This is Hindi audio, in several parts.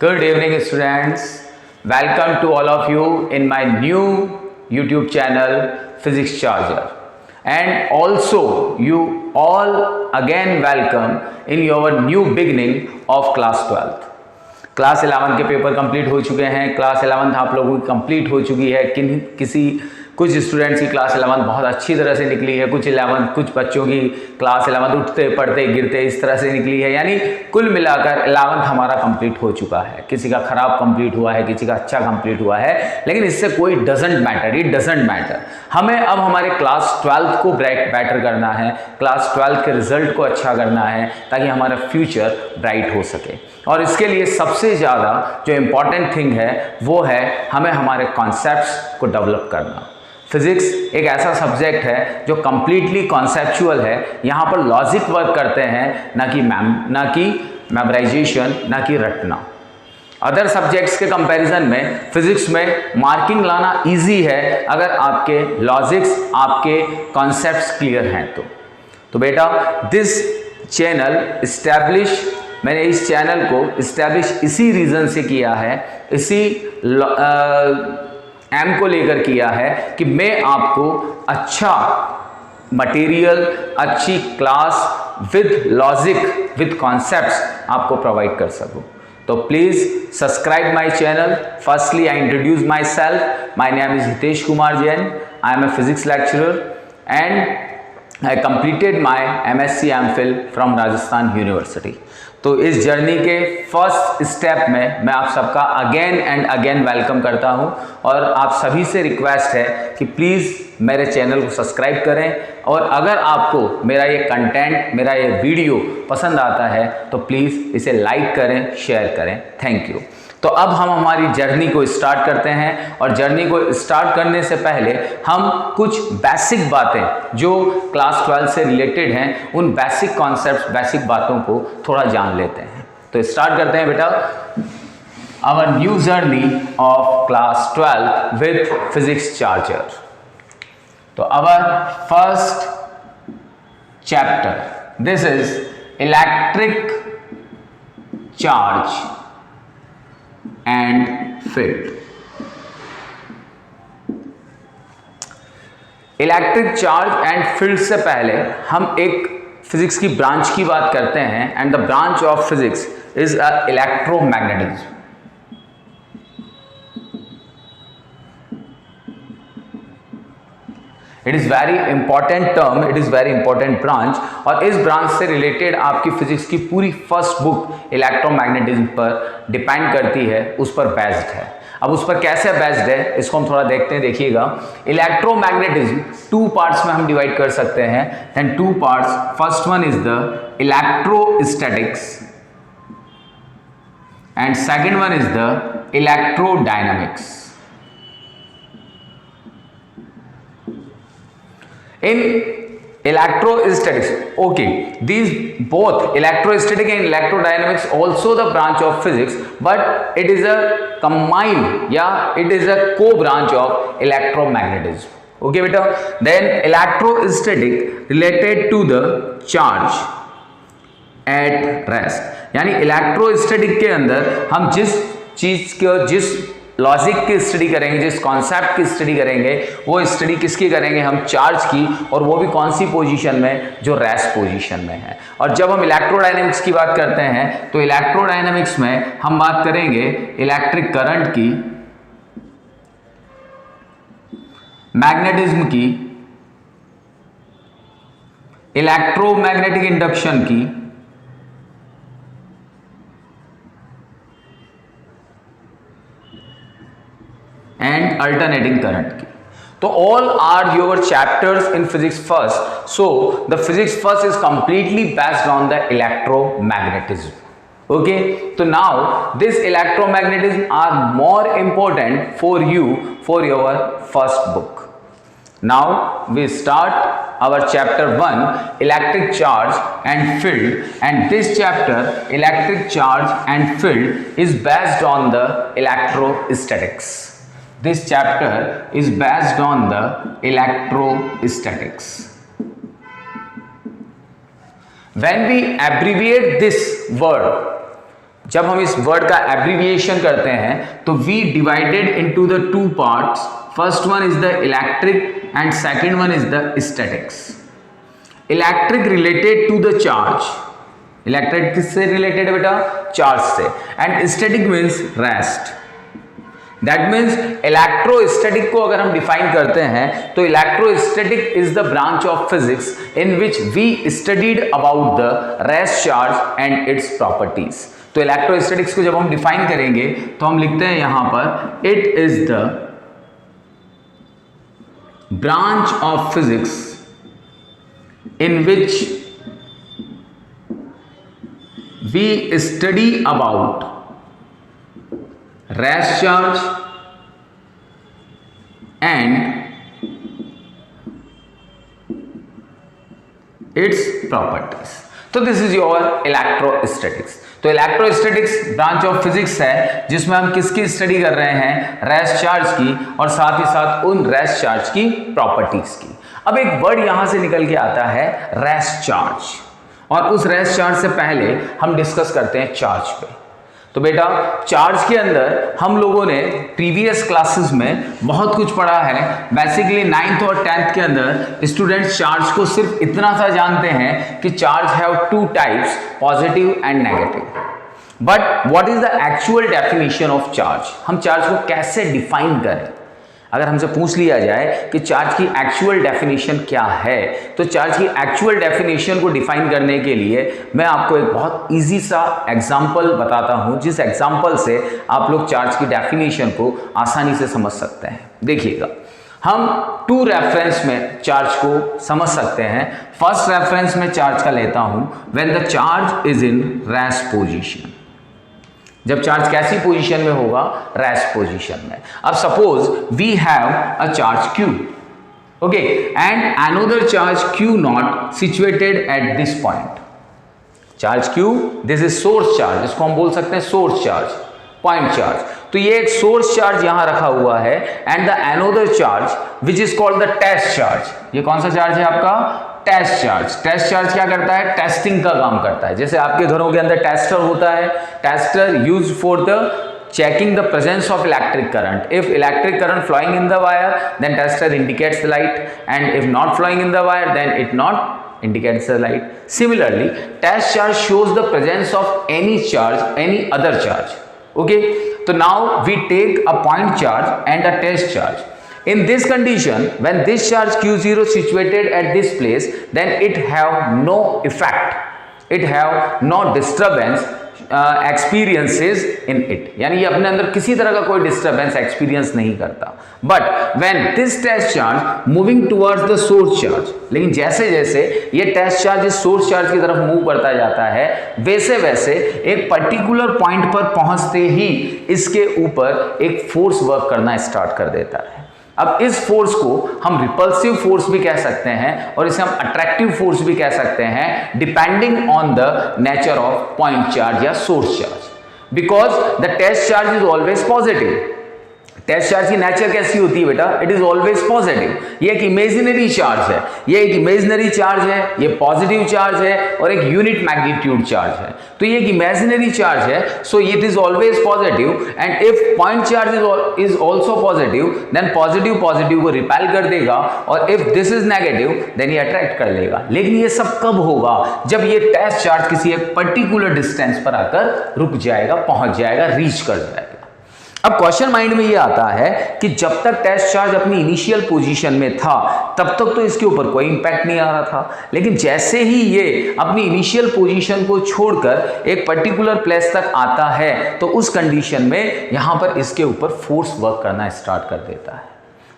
Good evening, students. Welcome to all of you in my new YouTube channel, Physics Charger. And also, you all again welcome in your new beginning of class 12th. Class 11 के पेपर कंप्लीट हो चुके हैं। क्लास 11 आप लोगों की कंप्लीट हो चुकी है। कुछ स्टूडेंट्स की क्लास 11 बहुत अच्छी तरह से निकली है, कुछ बच्चों की क्लास 11 उठते पढ़ते गिरते इस तरह से निकली है। यानी कुल मिलाकर 11th हमारा कंप्लीट हो चुका है। किसी का खराब कंप्लीट हुआ है, किसी का अच्छा कंप्लीट हुआ है, लेकिन इससे कोई doesn't matter, it doesn't matter. हमें अब हमारे क्लास 12th को बेटर करना है, क्लास 12th के रिजल्ट को अच्छा करना है, ताकि हमारा फ्यूचर ब्राइट हो सके। और इसके लिए सबसे ज़्यादा जो इम्पॉर्टेंट थिंग है वो है हमें हमारे कॉन्सेप्ट्स को डेवलप करना। फिजिक्स एक ऐसा सब्जेक्ट है जो कंप्लीटली कॉन्सेप्चुअल है। यहाँ पर लॉजिक वर्क करते हैं, ना कि मेमोराइजेशन, ना कि रटना। अदर सब्जेक्ट्स के कंपैरिजन में फिजिक्स में मार्किंग लाना इजी है अगर आपके लॉजिक्स, आपके कॉन्सेप्ट्स क्लियर हैं तो बेटा दिस चैनल मैंने इस चैनल को इस्टेब्लिश इसी रीज़न से किया है, इसी एम को लेकर किया है कि मैं आपको अच्छा मटेरियल, अच्छी class with logic, with concepts आपको प्रोवाइड कर सकूं। तो please subscribe my channel. Firstly I introduce myself. My name is Hitesh Kumar Jain. I am a physics lecturer and I completed my MSc MPhil from Rajasthan university. तो इस जर्नी के फर्स्ट स्टेप में मैं आप सबका अगेन एंड अगेन वेलकम करता हूं और आप सभी से रिक्वेस्ट है कि प्लीज़ मेरे चैनल को सब्सक्राइब करें। और अगर आपको मेरा ये कंटेंट, मेरा ये वीडियो पसंद आता है तो प्लीज़ इसे लाइक करें, शेयर करें। Thank you. तो अब हम हमारी जर्नी को स्टार्ट करते हैं और जर्नी को स्टार्ट करने से पहले हम कुछ बेसिक बातें जो क्लास 12 से रिलेटेड हैं, उन बेसिक कॉन्सेप्ट्स, बेसिक बातों को थोड़ा जान लेते हैं। तो स्टार्ट करते हैं बेटा our new journey of class 12 with physics charger. तो our first chapter, this is electric charge and field. Electric charge and field से पहले हम एक फिजिक्स की ब्रांच की बात करते हैं, and the branch of physics is electromagnetism. It is very important term, it is very important branch. और इस ब्रांच से रिलेटेड आपकी फिजिक्स की पूरी फर्स्ट बुक इलेक्ट्रोमैग्नेटिज्म पर डिपेंड करती है, उस पर बेस्ड है। अब उस पर कैसे बेस्ड है इसको हम थोड़ा देखते हैं। देखिएगा, इलेक्ट्रोमैग्नेटिज्म टू पार्ट्स में हम डिवाइड कर सकते हैं, and to parts, first one is the electrostatics and second one is the electrodynamics. In electrostatics, okay, these both electrostatic and electrodynamics also the branch of physics, but it is a combined, yeah, it is a co-branch of electromagnetism. Okay beta, then electrostatic related to the charge at rest, यानी electrostatic के अंदर हम जिस चीज के, जिस लॉजिक की स्टडी करेंगे, जिस कॉन्सेप्ट की स्टडी करेंगे, वो स्टडी किसकी करेंगे हम? चार्ज की, और वो भी कौन सी पोजीशन में? जो रेस्ट पोजीशन में है। और जब हम इलेक्ट्रोडायनेमिक्स की बात करते हैं तो इलेक्ट्रोडायनेमिक्स में हम बात करेंगे इलेक्ट्रिक करंट की, मैग्नेटिज्म की, इलेक्ट्रोमैग्नेटिक इंडक्शन की, and alternating current की। तो all are your chapters in physics first, so the physics first is completely based on the electromagnetism. Okay, so now this electromagnetism are more important for you for your first book. Now we start our chapter 1, electric charge and field, and this chapter electric charge and field is based on the electrostatics. This chapter is based on the electrostatics. When we abbreviate this word, जब हम इस वर्ड का एब्रीविएशन करते हैं तो we divided into the two parts, first one is the electric and second one is the statics. Electric related to the charge, electric किससे रिलेटेड है बेटा? चार्ज से। And static means rest. That means electrostatic को अगर हम डिफाइन करते हैं तो electrostatic is the branch of physics in which we studied about the rest charge and its properties. तो इलेक्ट्रोस्टैटिक्स को जब हम डिफाइन करेंगे तो हम लिखते हैं यहां पर it is the branch of physics in which we study about rest charge and its properties। तो दिस इज योर इलेक्ट्रोस्टैटिक्स। तो इलेक्ट्रोस्टैटिक्स ब्रांच ऑफ फिजिक्स है जिसमें हम किसकी स्टडी कर रहे हैं? रेस्ट चार्ज की, और साथ ही साथ उन रेस्ट चार्ज की प्रॉपर्टीज की। अब एक वर्ड यहां से निकल के आता है रेस्ट चार्ज, और उस रेस्ट चार्ज से पहले हम डिस्कस करते हैं चार्ज पे। तो बेटा चार्ज के अंदर हम लोगों ने प्रीवियस क्लासेस में बहुत कुछ पढ़ा है। बेसिकली 9th और 10th के अंदर स्टूडेंट्स चार्ज को सिर्फ इतना सा जानते हैं कि charge have two types, positive and negative. But what is the actual definition of charge? हम चार्ज को कैसे डिफाइन करें? अगर हमसे पूछ लिया जाए कि चार्ज की एक्चुअल डेफिनेशन क्या है, तो चार्ज की एक्चुअल डेफिनेशन को डिफाइन करने के लिए मैं आपको एक बहुत इजी सा एग्जांपल बताता हूं, जिस एग्जांपल से आप लोग चार्ज की डेफिनेशन को आसानी से समझ सकते हैं। देखिएगा, हम टू रेफरेंस में चार्ज को समझ सकते हैं। फर्स्ट रेफरेंस में चार्ज का लेता हूं when the charge is in rest position. जब चार्ज कैसी पोजीशन में होगा? रेस्ट पोजीशन में। अब suppose we have a charge Q, okay, and another charge Q not situated at this point. Charge Q, this is source charge, इसको हम बोल सकते हैं सोर्स चार्ज, पॉइंट चार्ज। तो ये एक सोर्स चार्ज यहां रखा हुआ है, and the another charge which is called the test charge. ये कौन सा चार्ज है आपका? Test charge. टेस्ट चार्ज क्या करता है? टेस्टिंग का काम करता है। जैसे आपके घरों के अंदर टेस्टर होता है, tester use for the checking the presence of electric current. If electric current flowing in the wire, then tester indicates the light, and if not flowing in the wire, then it not indicates the light. Similarly, test charge shows the presence of any charge, any other charge. Okay, so now we take a point charge and a test charge. In this condition, when this charge Q0 situated at this place, then it have no effect, it have no disturbance experiences in it, यानी ये अपने अंदर किसी तरह का कोई डिस्टर्बेंस एक्सपीरियंस नहीं करता। But when this test charge moving towards the source charge, लेकिन जैसे जैसे ये टेस्ट चार्ज इस सोर्स चार्ज की तरफ मूव करता जाता है, वैसे वैसे एक पर्टिकुलर पॉइंट पर पहुंचते ही इसके ऊपर एक फोर्स वर्क करना स्टार्ट कर देता है। अब इस फोर्स को हम रिपल्सिव फोर्स भी कह सकते हैं और इसे हम अट्रैक्टिव फोर्स भी कह सकते हैं, depending on the nature of point charge या source charge, because the test charge is always positive. Test charge की नेचर कैसी होती है बेटा? It is always positive. ये एक इमेजिनरी चार्ज है, ये एक इमेजिनरी चार्ज है, ये पॉजिटिव चार्ज है और एक यूनिट मैग्नीट्यूड चार्ज है। तो ये एक इमेजिनरी चार्ज है, so it is always positive. And if point charge is also positive, then positive positive को रिपेल कर देगा, और if this is negative then ये अट्रैक्ट कर लेगा। लेकिन ये सब कब होगा? जब ये टेस्ट चार्ज किसी एक पर्टिकुलर डिस्टेंस पर आकर रुक जाएगा, पहुंच जाएगा, रीच कर जाएगा। अब क्वेश्चन माइंड में ये आता है कि जब तक टेस्ट चार्ज अपनी इनिशियल पोजीशन में था तब तक तो इसके ऊपर कोई इंपैक्ट नहीं आ रहा था, लेकिन जैसे ही ये अपनी इनिशियल पोजीशन को छोड़कर एक पर्टिकुलर प्लेस तक आता है तो उस कंडीशन में यहां पर इसके ऊपर फोर्स वर्क करना स्टार्ट कर देता है।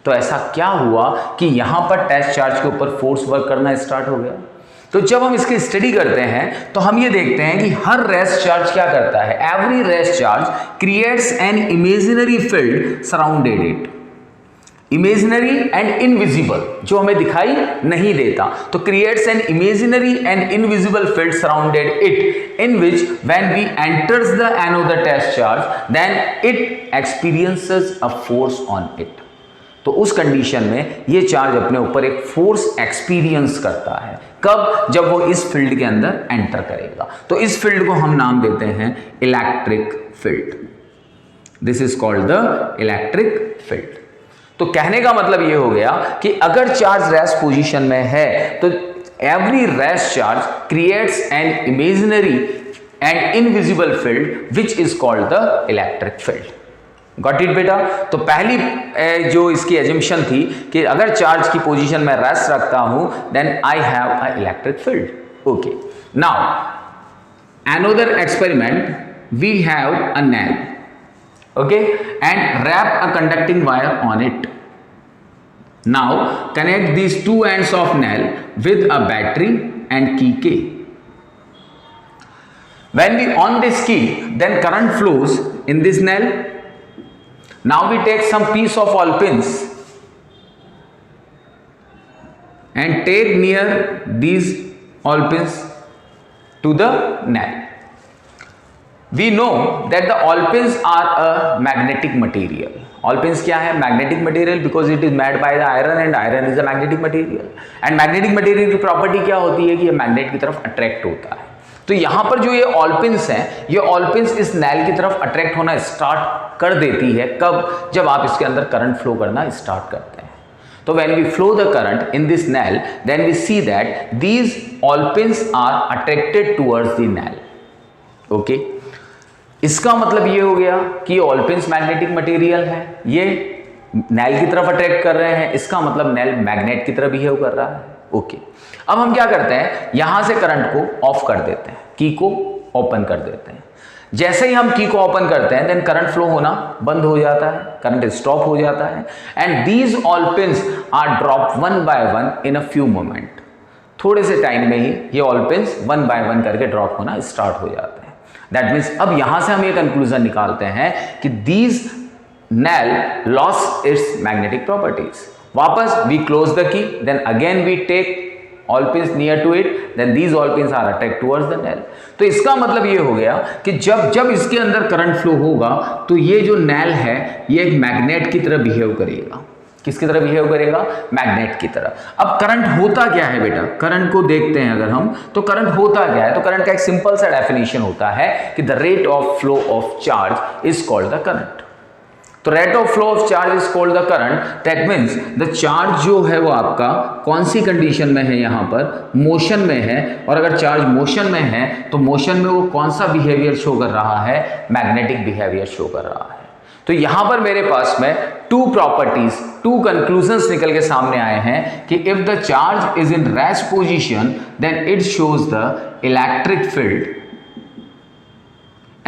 तो ऐसा क्या हुआ कि यहां पर टेस्ट चार्ज के ऊपर फोर्स वर्क करना स्टार्ट हो गया? तो जब हम इसकी स्टडी करते हैं तो हम ये देखते हैं कि हर रेस्ट चार्ज क्या करता है? Every rest charge creates an imaginary field surrounded it, imaginary and invisible, जो हमें दिखाई नहीं देता। तो creates an imaginary and invisible field surrounded it, in which when we enters the another test charge then it experiences a force on it. तो उस कंडीशन में ये चार्ज अपने ऊपर एक फोर्स एक्सपीरियंस करता है। कब? जब वो इस फील्ड के अंदर एंटर करेगा। तो इस फील्ड को हम नाम देते हैं electric field. This is called the electric field. तो कहने का मतलब ये हो गया कि अगर चार्ज रेस्ट पोजीशन में है तो every rest charge creates an imaginary and invisible field which is called the electric field. Got it बेटा? तो पहली जो इसकी एजम्पशन थी कि अगर चार्ज की पोजीशन में रेस्ट रखता हूं then I have a electric field. Okay, now another experiment, we have a nail, okay, and wrap a conducting wire on it. Now connect these two ends of nail with a battery and key K. When we on this key, then current flows in this nail. Now we take some piece of all pins and take near these all pins to the nail. We know that the all pins are a magnetic material. All pins क्या है? Magnetic material because it is made by the iron and iron is a magnetic material. And magnetic material की प्रॉपर्टी क्या होती है कि ये मैग्नेट की तरफ अट्रैक्ट होता है। तो यहाँ पर जो ये ऑल पिन्स हैं, ये ऑल पिन्स इस नैल की तरफ अट्रैक्ट होना स्टार्ट कर देती है। कब? जब आप इसके अंदर करंट फ्लो करना स्टार्ट करते हैं। तो when we flow the current in this nail, then we see that these all pins are attracted towards the nail. Okay? इसका मतलब ये हो गया कि ऑल पिन्स मैग्नेटिक मटेरियल है, ये नैल की तरफ अट्रैक्ट कर रहे हैं, इसका मतलब नैल मैग्नेट की तरफ बिहेव कर रहा है। ओके, अब हम क्या करते हैं, यहां से करंट को ऑफ कर देते हैं, की को ओपन कर देते हैं। जैसे ही हम की को ओपन करते हैं देन करंट फ्लो होना बंद हो जाता है, करंट स्टॉप हो जाता है and these all pins are drop one by one in a few moment. थोड़े से टाइम में ही ये all pins one by one करके ड्रॉप होना स्टार्ट हो जाते हैं। दैट मीन्स अब यहां से हम ये कंक्लूजन निकालते हैं कि these nail lost its magnetic properties. वापस we close the key, then again we take all pins near to it, then these all pins are attracted towards the nail. तो इसका मतलब ये हो गया कि जब इसके अंदर करंट फ्लो होगा तो ये जो nail है ये एक मैग्नेट की तरह बिहेव करेगा। किसकी तरह बिहेव करेगा? मैग्नेट की तरह। अब करंट होता क्या है बेटा? करंट को देखते हैं अगर हम, तो करंट होता क्या है? तो करंट का एक सिंपल सा डेफिनेशन होता है कि the rate of flow of charge is called the current. तो rate of flow of charge is called the current. That means the charge जो है वो आपका कौन सी कंडीशन में है? यहां पर मोशन में है, और अगर चार्ज मोशन में है तो मोशन में वो कौन सा बिहेवियर शो कर रहा है? मैग्नेटिक बिहेवियर शो कर रहा है। तो यहां पर मेरे पास में टू प्रॉपर्टीज, टू कंक्लूजन्स निकल के सामने आए हैं कि if the charge is in rest position then it shows the electric field,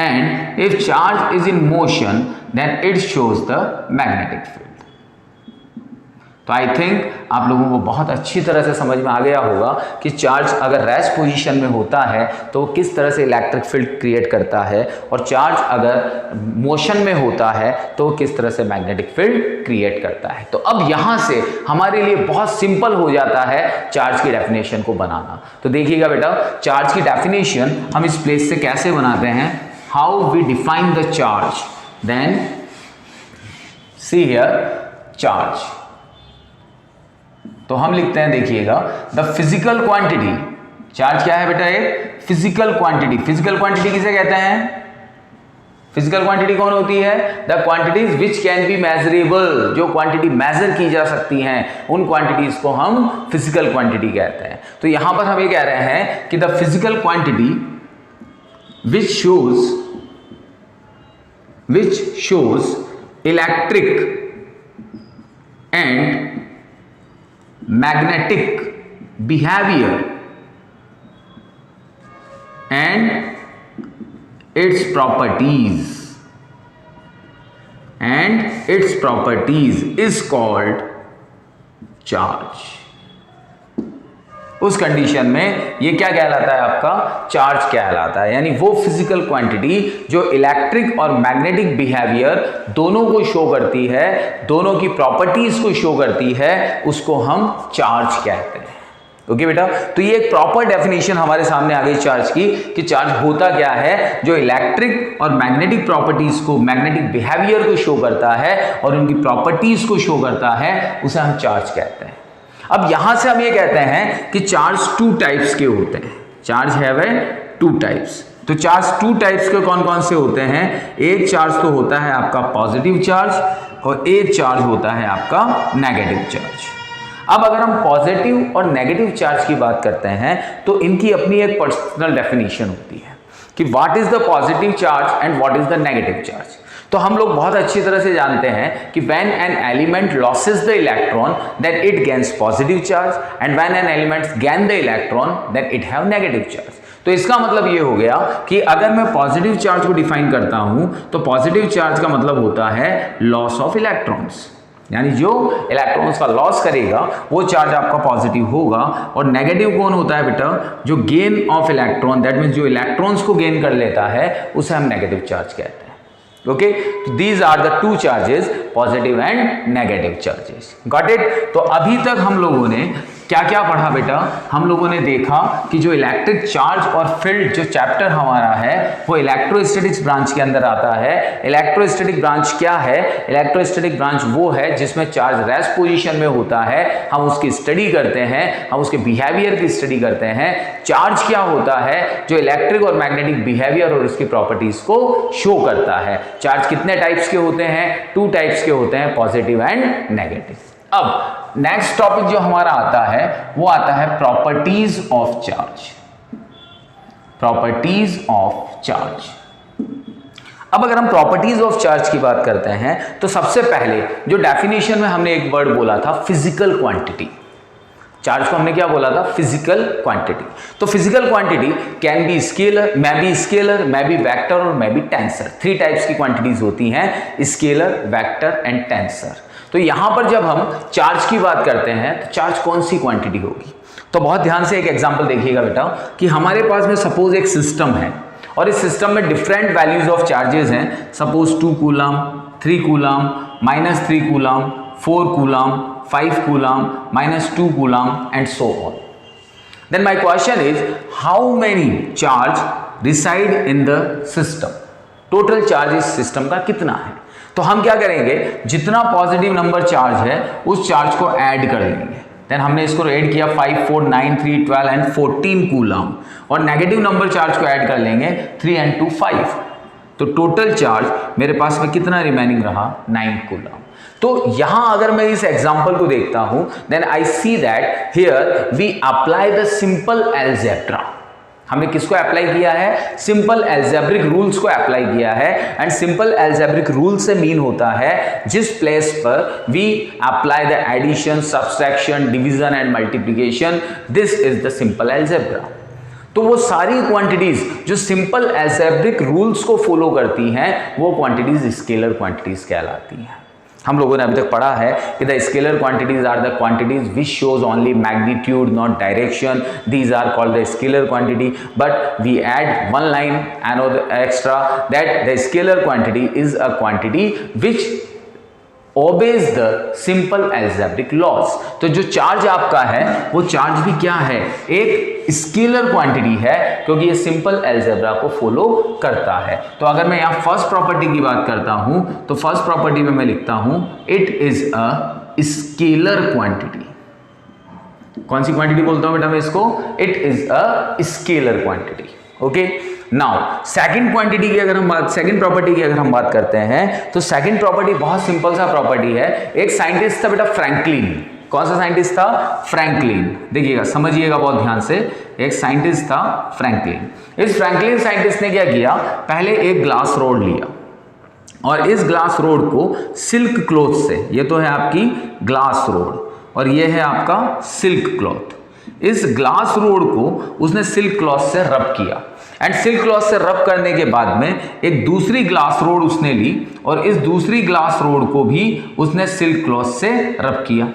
and if charge is in motion then it shows the magnetic field. तो आई थिंक आप लोगों को बहुत अच्छी तरह से समझ में आ गया होगा कि चार्ज अगर रेस्ट पोजीशन में होता है तो किस तरह से इलेक्ट्रिक फील्ड क्रिएट करता है, और चार्ज अगर मोशन में होता है तो किस तरह से मैग्नेटिक फील्ड क्रिएट करता है। तो अब यहाँ से हमारे लिए बहुत सिंपल हो जाता है चार्ज की डेफिनेशन को बनाना। तो देखिएगा बेटा, चार्ज की डेफिनेशन हम इस प्लेस से कैसे बनाते हैं। How we define the charge? Then see here charge. तो हम लिखते हैं, देखिएगा, the physical quantity. चार्ज क्या है बेटा? एक फिजिकल क्वांटिटी। फिजिकल क्वांटिटी किसे कहते हैं? फिजिकल क्वांटिटी कौन होती है? The quantities which can be measurable. जो क्वांटिटी मेजर की जा सकती हैं उन क्वांटिटीज को हम फिजिकल क्वांटिटी कहते हैं। तो यहां पर हम ये कह रहे हैं कि the physical quantity which shows electric and magnetic behavior and its properties is called charge। उस कंडीशन में ये क्या कहलाता है? आपका चार्ज कहलाता है। यानी वो फिजिकल क्वांटिटी जो इलेक्ट्रिक और मैग्नेटिक बिहेवियर दोनों को शो करती है, दोनों की प्रॉपर्टीज को शो करती है, उसको हम चार्ज कहते हैं। ओके बेटा, तो ये एक प्रॉपर डेफिनेशन हमारे सामने आ गई चार्ज की कि चार्ज होता क्या है, जो इलेक्ट्रिक और मैग्नेटिक प्रॉपर्टीज को, मैग्नेटिक बिहेवियर को शो करता है और उनकी प्रॉपर्टीज को शो करता है, उसे हम चार्ज कहते हैं। अब यहां से हम ये कहते हैं कि चार्ज टू टाइप्स के होते हैं, चार्ज हैव टू टाइप्स। तो चार्ज टू टाइप्स के कौन कौन से होते हैं? एक चार्ज तो होता है आपका पॉजिटिव चार्ज और एक चार्ज होता है आपका नेगेटिव चार्ज। अब अगर हम पॉजिटिव और नेगेटिव चार्ज की बात करते हैं तो इनकी अपनी एक पर्सनल डेफिनेशन होती है कि what is the positive charge and what is the negative charge. तो हम लोग बहुत अच्छी तरह से जानते हैं कि when an element loses the electron then it gains positive charge and when an element gain the electron then it have negative charge. तो इसका मतलब ये हो गया कि अगर मैं पॉजिटिव चार्ज को डिफाइन करता हूं तो पॉजिटिव चार्ज का मतलब होता है लॉस ऑफ इलेक्ट्रॉन्स, यानी जो इलेक्ट्रॉन्स का लॉस करेगा वो चार्ज आपका पॉजिटिव होगा। और नेगेटिव कौन होता है बेटा? जो gain of electron, that means जो इलेक्ट्रॉन्स को गेन कर लेता है उसे हम नेगेटिव चार्ज कहते हैं। Okay, these are the two charges, positive and negative charges. Got it? तो अभी तक हम लोगों ने क्या क्या पढ़ा बेटा? हम लोगों ने देखा कि जो इलेक्ट्रिक चार्ज और फील्ड जो चैप्टर हमारा है वो इलेक्ट्रोस्टैटिक्स ब्रांच के अंदर आता है। इलेक्ट्रोस्टैटिक ब्रांच क्या है? इलेक्ट्रोस्टैटिक ब्रांच वो है जिसमें चार्ज रेस्ट पोजीशन में होता है, हम उसकी स्टडी करते हैं, हम उसके बिहेवियर की स्टडी करते हैं। चार्ज क्या होता है? जो इलेक्ट्रिक और मैग्नेटिक बिहेवियर और उसकी प्रॉपर्टीज को शो करता है। चार्ज कितने टाइप्स के होते हैं? टू टाइप्स के होते हैं, पॉजिटिव एंड नेगेटिव। अब नेक्स्ट टॉपिक जो हमारा आता है वो आता है properties of charge. Properties of charge. अब अगर हम प्रॉपर्टीज ऑफ चार्ज की बात करते हैं तो सबसे पहले जो डेफिनेशन में हमने एक वर्ड बोला था फिजिकल क्वांटिटी। चार्ज को हमने क्या बोला था? Physical quantity. तो physical quantity can be scalar, may be scalar, may be vector और may be tensor. Three types की क्वांटिटीज होती हैं, स्केलर, वेक्टर एंड टेंसर। तो यहां पर जब हम चार्ज की बात करते हैं तो चार्ज कौन सी क्वांटिटी होगी? तो बहुत ध्यान से एक एग्जांपल देखिएगा बेटा कि हमारे पास में सपोज एक सिस्टम है और इस सिस्टम में डिफरेंट वैल्यूज ऑफ चार्जेस हैं। Suppose 2 coulomb, 3 coulomb, -3 coulomb, 4 coulomb, 5 coulomb, -2 coulomb and so on. Then my question is how many charge reside in the system? Total charge इस सिस्टम का कितना है? तो हम क्या करेंगे, जितना पॉजिटिव नंबर चार्ज है उस चार्ज को ऐड कर लेंगे। देन हमने इसको ऐड किया 5, 4, 9, 3, 12 एंड 14 कूलम, और नेगेटिव नंबर चार्ज को ऐड कर लेंगे 3 and 2, 5। तो टोटल चार्ज मेरे पास में कितना रिमेनिंग रहा? 9 कूलम। तो यहां अगर मैं इस एग्जांपल को देखता हूं then I see that here we apply the simple algebra. हमने किसको अप्लाई किया है? सिंपल अलजेब्रिक रूल्स को अप्लाई किया है। एंड सिंपल अलजेब्रिक रूल से मीन होता है जिस प्लेस पर we apply the addition, subtraction, division and multiplication, this is the simple algebra. तो वो सारी क्वांटिटीज जो सिंपल अलजेब्रिक रूल्स को फॉलो करती हैं वो क्वांटिटीज स्केलर क्वांटिटीज कहलाती हैं। हम लोगों ने अभी तक पढ़ा है कि the scalar quantities are the quantities which shows only magnitude not direction, these are called the scalar quantity. But we add one line and extra that the scalar quantity is a quantity which obeys the simple algebraic laws. तो जो चार्ज आपका है वो चार्ज भी क्या है? एक स्केलर क्वांटिटी है क्योंकि ये सिंपल अलजेब्रा को फॉलो करता है। तो अगर मैं यहाँ फर्स्ट प्रॉपर्टी की बात करता हूं तो फर्स्ट प्रॉपर्टी में मैं लिखता हूं it is a scalar quantity. कौन सी क्वांटिटी बोलता हूं बेटा मैं इसको? It is a scalar quantity. Okay, now second quantity की अगर हम बात, सेकंड प्रॉपर्टी की अगर हम बात करते हैं तो सेकंड प्रॉपर्टी बहुत सिंपल सा प्रॉपर्टी है। एक साइंटिस्ट था बेटा फ्रैंकलिन। कौन सा साइंटिस्ट था? फ्रैंकलिन। देखिएगा, समझिएगा बहुत ध्यान से। एक साइंटिस्ट था फ्रैंकलिन। इस फ्रैंकलिन साइंटिस्ट ने क्या किया? पहले एक ग्लास रोड लिया और इस ग्लास रोड को सिल्क क्लॉथ से, ये तो है आपकी ग्लास रोड और ये है आपका सिल्क क्लॉथ, इस ग्लास रोड को उसने सिल्क क्लॉथ से रब किया। एंड सिल्क क्लॉथ से रब करने के बाद में एक दूसरी ग्लास रोड उसने ली और इस दूसरी ग्लास रोड को भी उसने सिल्क क्लॉथ से रब किया।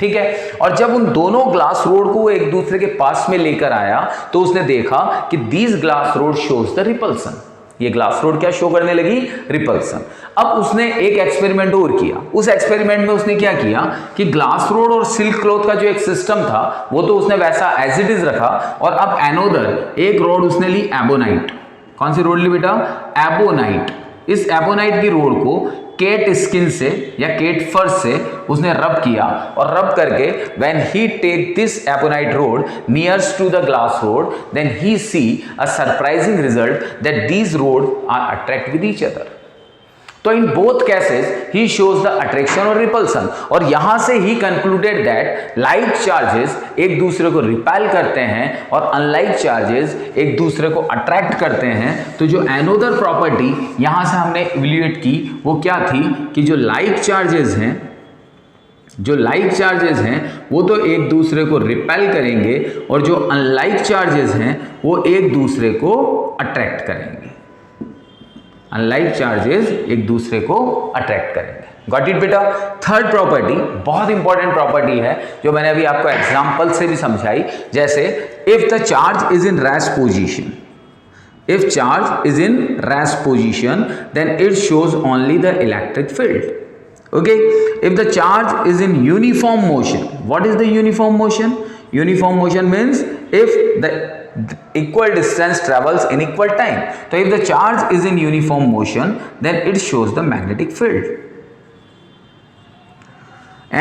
ठीक है, और जब उन दोनों ग्लास रोड को एक दूसरे के पास में लेकर आया तो उसने देखा कि these glass rod shows the repulsion, ये ग्लास रोड क्या शो करने लगी, रिपल्सन। अब उसने एक एक्सपेरिमेंट और किया। उस एक्सपेरिमेंट में उसने क्या किया कि ग्लास रोड और सिल्क क्लॉथ का जो एक सिस्टम था वो तो उसने वैसा एज इट इज रखा, और अब एनोदर एक रोड उसने ली एबोनाइट। कौन सी रोड ली बेटा, एबोनाइट। इस एबोनाइट की रोड को केट स्किन से या केट फर से उसने रब किया, और रब करके when he take this ebonite rod nears to the glass rod, then he see a surprising result that these rod are attract with each other. तो in both cases he shows the attraction और रिपल्सन, और यहां से ही कंक्लूडेड दैट लाइक चार्जेस एक दूसरे को रिपेल करते हैं और अनलाइक चार्जेस एक दूसरे को अट्रैक्ट करते हैं। तो जो एनोदर प्रॉपर्टी यहां से हमने इवैल्यूएट की वो क्या थी कि जो लाइक चार्जेस हैं वो तो एक दूसरे को रिपेल करेंगे, और जो अनलाइक चार्जेस हैं वो एक दूसरे को अट्रैक्ट करेंगे। अनलाइक चार्जेस एक दूसरे को अट्रैक्ट करेंगे। गॉट इट बेटा। थर्ड प्रॉपर्टी बहुत इंपॉर्टेंट प्रॉपर्टी है जो मैंने अभी आपको एग्जांपल से भी समझाई, जैसे if the charge is in rest position, if charge is in rest position then it shows only the electric field. Okay, if the charge is in uniform motion, what is the uniform motion? Uniform motion means if the equal distance travels in equal time. So if the charge is in uniform motion then it shows the magnetic field.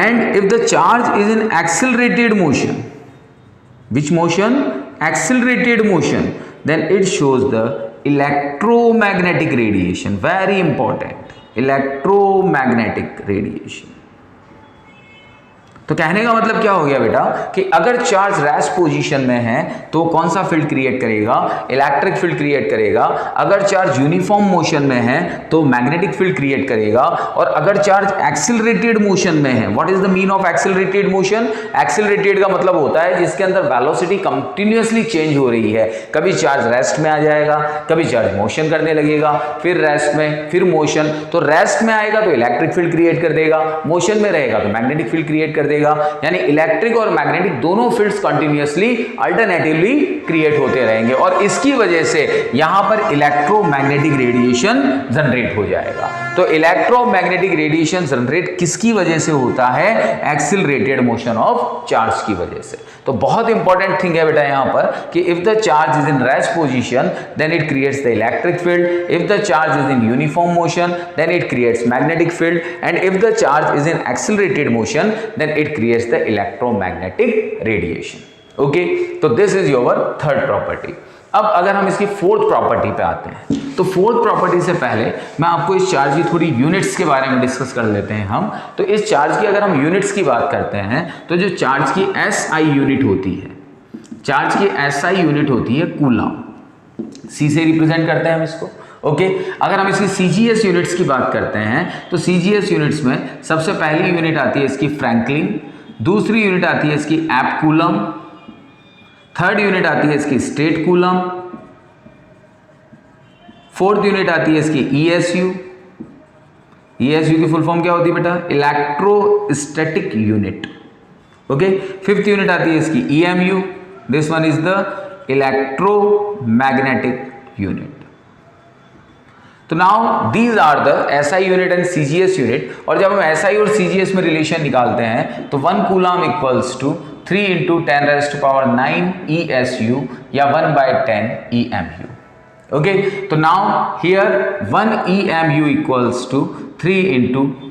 And if the charge is in accelerated motion, which motion? Accelerated motion, then it shows the electromagnetic radiation. Very important, electromagnetic radiation. तो कहने का मतलब क्या हो गया बेटा कि अगर चार्ज रेस्ट पोजीशन में है तो कौन सा फील्ड क्रिएट करेगा, इलेक्ट्रिक फील्ड क्रिएट करेगा। अगर चार्ज यूनिफॉर्म मोशन में है तो मैग्नेटिक फील्ड क्रिएट करेगा। और अगर चार्ज एक्सिलरेटेड मोशन में है, what is the mean of accelerated motion? Accelerated का मतलब होता है जिसके अंदर वेलोसिटी कंटिन्यूअसली चेंज हो रही है। कभी चार्ज रेस्ट में आ जाएगा, कभी चार्ज मोशन करने लगेगा, फिर रेस्ट में, फिर मोशन। तो रेस्ट में आएगा तो इलेक्ट्रिक फील्ड क्रिएट कर देगा, मोशन में रहेगा तो मैग्नेटिक फील्ड क्रिएट कर देगा। यानी इलेक्ट्रिक और मैग्नेटिक दोनों फील्ड्स कंटिन्यूअसली अल्टरनेटिवली क्रिएट होते रहेंगे, और इसकी वजह से यहां पर इलेक्ट्रोमैग्नेटिक रेडिएशन जनरेट हो जाएगा। तो इलेक्ट्रोमैग्नेटिक रेडिएशन जनरेट किसकी वजह से होता है? एक्सिलरेटेड मोशन ऑफ चार्ज की वजह से। तो बहुत इंपॉर्टेंट थिंग है बेटा यहां पर कि if the charge is in rest position then it creates the electric field, if the charge is in uniform motion then it creates magnetic field, and if the charge is in accelerated motion then it creates the electromagnetic radiation. Okay, तो this is your third property. अब अगर हम इसकी फोर्थ प्रॉपर्टी पे आते हैं, तो फोर्थ प्रॉपर्टी से पहले मैं आपको इस चार्ज की थोड़ी यूनिट्स के बारे में डिस्कस कर लेते हैं हम। तो इस चार्ज की अगर हम यूनिट्स की बात करते हैं तो जो चार्ज की SI यूनिट होती है, चार्ज की SI यूनिट होती है कूलम। C से रिप्रेजेंट करते हैं हम इसको। ओके, अगर हम इसकी CGS यूनिट्स की बात करते हैं तो CGS यूनिट्स में सबसे पहली यूनिट आती है इसकी फ्रैंकलिन, दूसरी यूनिट आती है इसकी एप कूलम, थर्ड यूनिट आती है इसकी स्टेट कूलम, फोर्थ यूनिट आती है इसकी ESU। ESU की फुल फॉर्म क्या होती है बेटा? Electrostatic unit. Okay, fifth unit आती है इसकी EMU, this one is the electromagnetic unit. तो now these are the SI unit and CGS unit. और जब हम SI और CGS में रिलेशन निकालते हैं तो 1 कूलम इक्वल्स टू 3 × 10⁹ ESU या 1/10 EMU। ओके, तो now here 1 EMU equals to 3 ×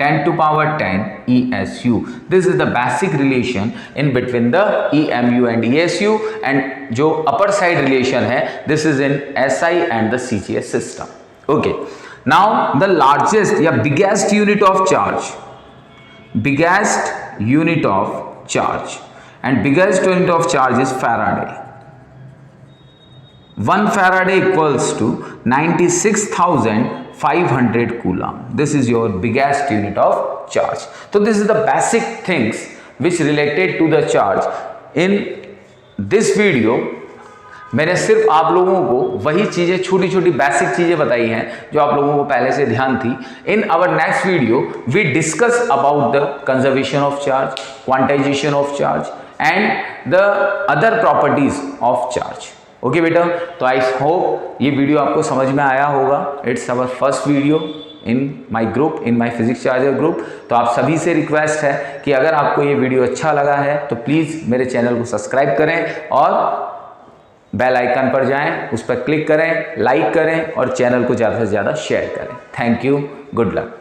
10⁻10 ESU. This is the basic relation in between the EMU and ESU, and जो upper side relation है this is in SI and the CGS system. Okay, now the largest या biggest unit of charge, biggest unit of charge and biggest unit of charge is Faraday. 1 Faraday equals to 96,500 coulomb. This is your biggest unit of charge. So this is the basic things which related to the charge. In this video मैंने सिर्फ आप लोगों को वही चीज़ें, छोटी छोटी बेसिक चीज़ें बताई हैं जो आप लोगों को पहले से ध्यान थी। In our next video we discuss about the conservation of charge, quantization of charge and the other properties of charge. Okay बेटा, तो आई होप ये वीडियो आपको समझ में आया होगा। It's our first video in my group, in my physics charger group. तो आप सभी से रिक्वेस्ट है कि अगर आपको ये वीडियो अच्छा लगा है तो प्लीज़ मेरे चैनल को सब्सक्राइब करें और बेल आइकन पर जाएं, उस पर क्लिक करें, लाइक करें और चैनल को ज़्यादा से ज़्यादा शेयर करें। Thank you, good luck.